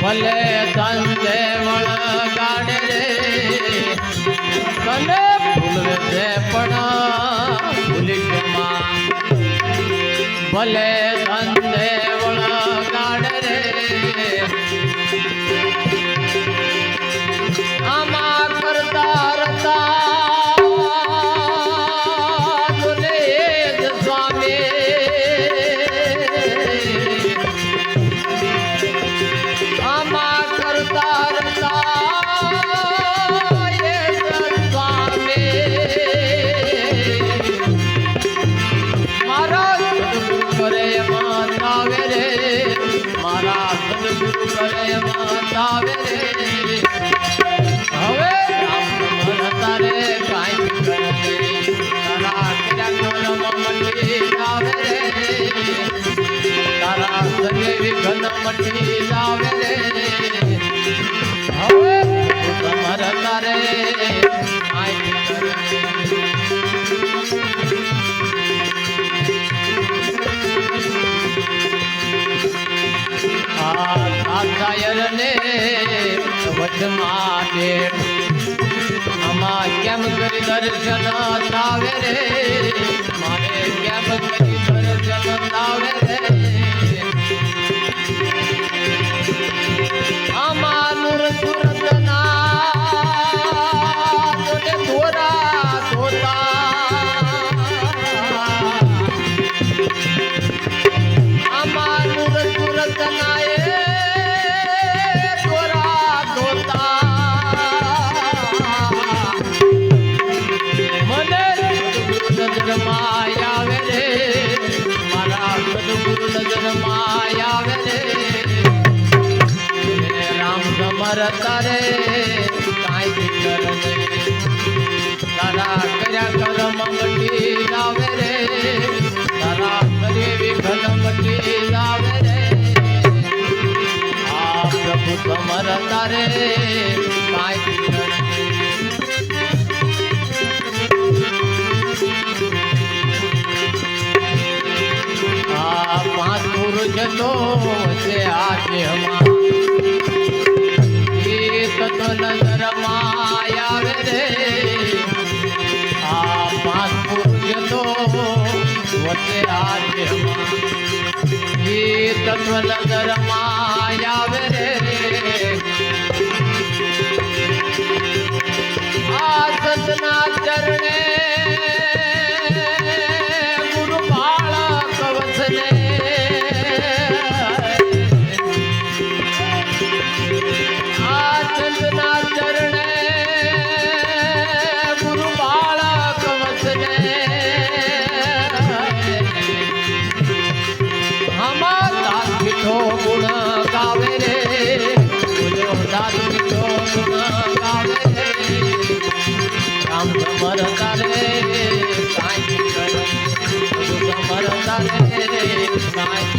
ભલે ધંધે વળગાડે રે કને ભૂલવે છે પણ ભૂલી જમા ભલે ધંધે વળગાડે રે આમાં કરતા રતા બોલે જ સ્વામી કેમ કરી દર્શન આવે રે મારે કેમ કરી દર્શન આવે રે આમાનુર સુરત ના ધોરા ધોતા આમાનુર સુરત ના તારે કાંઈ ફિકર નહીં તારા કર્યા કરમ મટી આવે રે તારા કરે વિઘન મટી આવે રે આ પ્રભુ તમાર તારે કાંઈ ફિકર નહીં આ પાંચ પુરુષ તો છે આજે હમા નજર માયા રે આ પાંચ પુરુષ તો વચ્ચે આજે તત્વ નજર માયા રે આ સતના ચરણે ગુરુ બાળક વસને ગુણ ગાવે રે દાદુ ગુણ ગાવે રે રામ સમર તારે કાંઈ સમર તારે કાંઈ